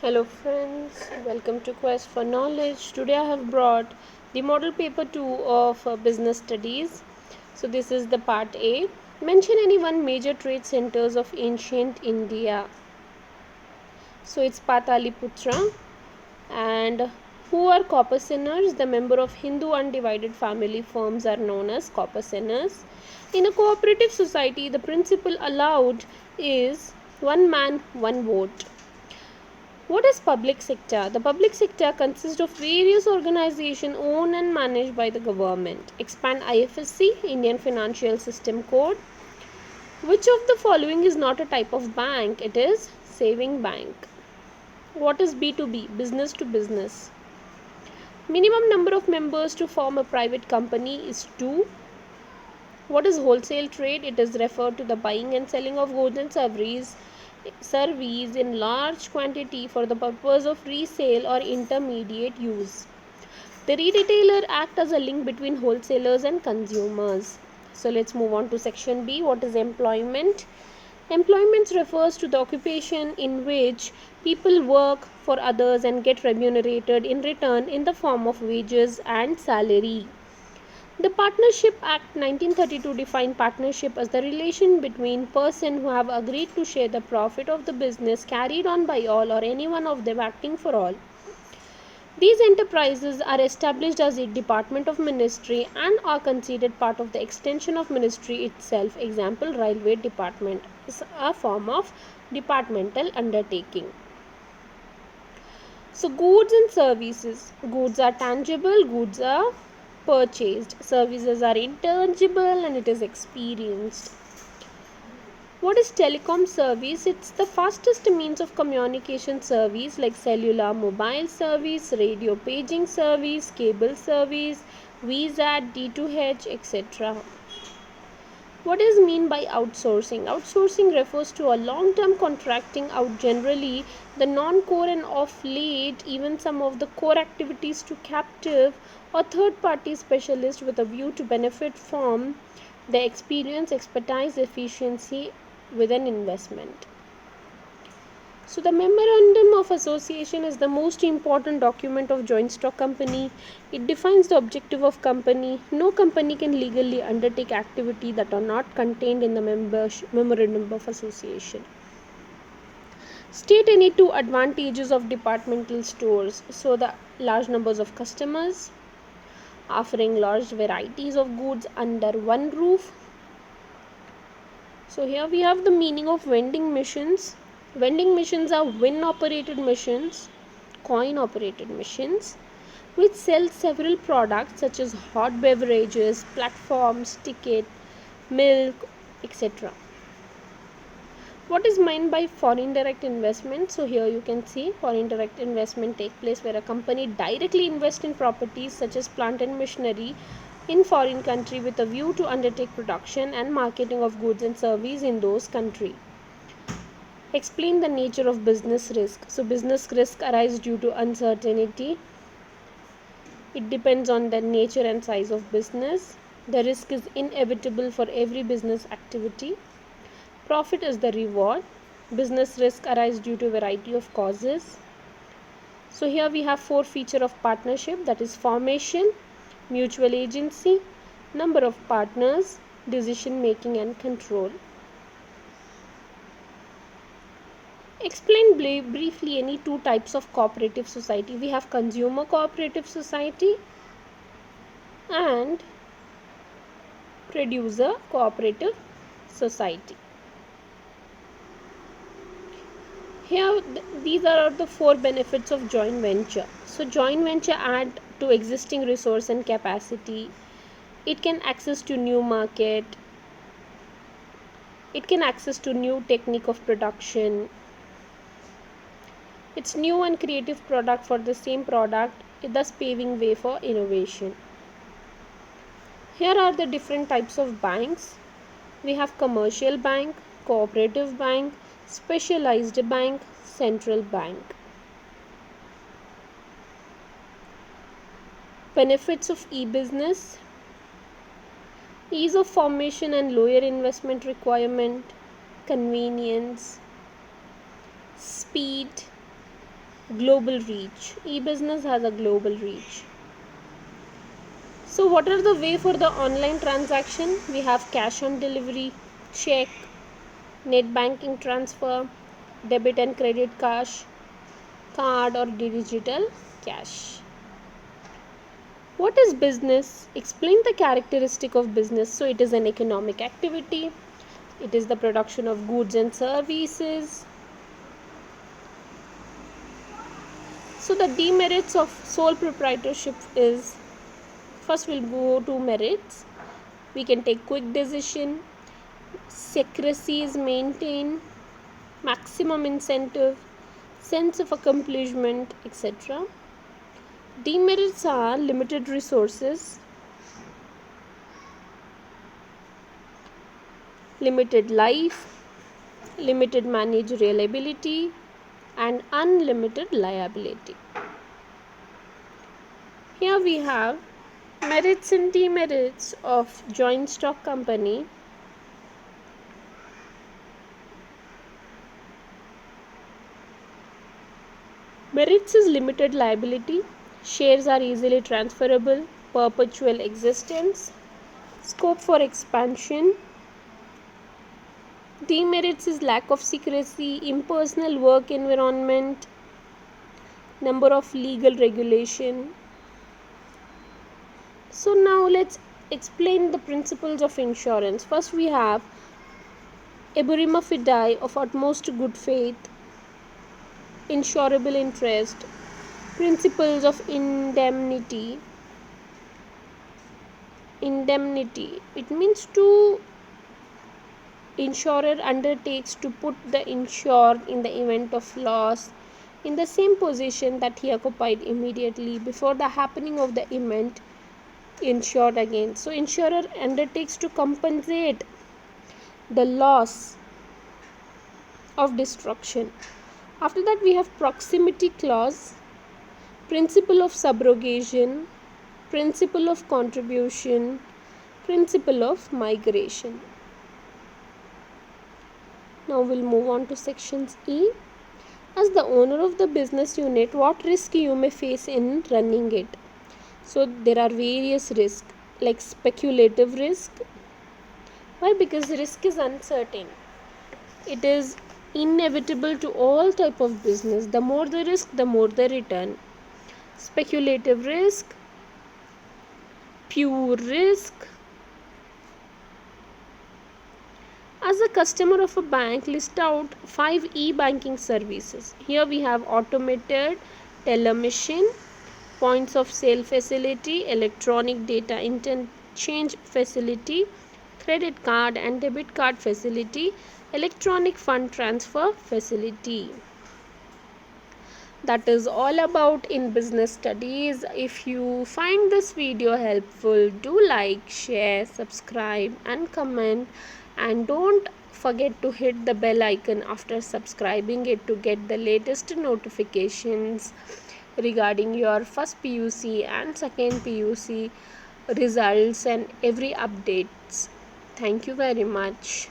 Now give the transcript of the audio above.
Hello friends, welcome to Quest for Knowledge. Today I have brought the model paper 2 of business studies. So this is the part A. Mention any one major trade centers of ancient India. So it's Pataliputra. And who are Coppersinners? The member of Hindu undivided family firms are known as Coppersinners. In a cooperative society, the principle allowed is one man, one vote. What is public sector? The public sector consists of various organizations owned and managed by the government. Expand IFSC, Indian Financial System Code. Which of the following is not a type of bank? It is saving bank. What is B2B? Business to business. Minimum number of members to form a private company is 2. What is wholesale trade? It is referred to the buying and selling of goods and service in large quantity for the purpose of resale or intermediate use. The retailer act as a link between wholesalers and consumers. So let's move on to section B. What is employment? Employment refers to the occupation in which people work for others and get remunerated in return in the form of wages and salary. The Partnership Act 1932 defined partnership as the relation between persons who have agreed to share the profit of the business carried on by all or any one of them acting for all. These enterprises are established as a department of ministry and are considered part of the extension of ministry itself. Example, railway department is a form of departmental undertaking. So goods and services. Goods are tangible, goods are purchased. Services are intangible and it is experienced. What is telecom service? It's the fastest means of communication service like cellular mobile service, radio paging service, cable service, VSAT, D2H, etc. What is mean by outsourcing? Outsourcing refers to a long-term contracting out generally the non-core and of late even some of the core activities to captive or third-party specialists with a view to benefit from the experience, expertise, efficiency with an investment. So the memorandum of association is the most important document of joint stock company. It defines the objective of company. No company can legally undertake activity that are not contained in the memorandum of association. State any two advantages of departmental stores. So the large numbers of customers, offering large varieties of goods under one roof. So here we have the meaning of vending machines. Vending machines are wind operated machines, coin operated machines, which sell several products such as hot beverages, platforms, ticket, milk, etc. What is meant by foreign direct investment? So here you can see foreign direct investment take place where a company directly invests in properties such as plant and machinery in foreign country with a view to undertake production and marketing of goods and services in those country. Explain the nature of business risk. So business risk arises due to uncertainty. It depends on the nature and size of business. The risk is inevitable for every business activity. Profit is the reward. Business risk arises due to a variety of causes. So here we have four features of partnership, that is formation, mutual agency, number of partners, decision making and control. Explain briefly any two types of cooperative society. We have consumer cooperative society and producer cooperative society. Here these are the four benefits of joint venture. So joint venture add to existing resource and capacity. It can access to new market. It can access to new technique of production. It's new and creative product for the same product, thus paving way for innovation. Here are the different types of banks. We have commercial bank, cooperative bank, specialized bank, central bank. Benefits of e-business: ease of formation and lower investment requirement, convenience, speed, Global reach. E-business has a global reach. So what are the way for the online transaction? We have cash on delivery, check, net banking transfer, debit and credit cash, card or digital cash. What is business? Explain the characteristic of business. So it is an economic activity. It is the production of goods and services. So the demerits of sole proprietorship is, first we'll go to merits. We can take quick decision, secrecy is maintained, maximum incentive, sense of accomplishment, etc. Demerits are limited resources, limited life, limited managerial ability, and unlimited liability. Here we have merits and demerits of joint stock company. Merits is limited liability, shares are easily transferable, perpetual existence, scope for expansion. Demerits is lack of secrecy, impersonal work environment, number of legal regulation. So now let's explain the principles of insurance. First we have eburima fidei, of utmost good faith, insurable interest, principles of indemnity. Indemnity, it means to insurer undertakes to put the insured in the event of loss in the same position that he occupied immediately before the happening of the event insured again. So insurer undertakes to compensate the loss of destruction. After that we have proximity clause, principle of subrogation, principle of contribution, principle of migration. Now we'll move on to sections E. As the owner of the business unit, what risk you may face in running it? So there are various risks like speculative risk. Why? Because risk is uncertain. It is inevitable to all type of business. The more the risk, the more the return. Speculative risk, pure risk. As a customer of a bank, list out 5 e-banking services. Here we have automated teller machine, points of sale facility, electronic data interchange facility, credit card and debit card facility, electronic fund transfer facility. That is all about in business studies. If you find this video helpful, do like, share, subscribe and comment, and don't forget to hit the bell icon after subscribing it to get the latest notifications regarding your first PUC and second PUC results and every updates. Thank you very much.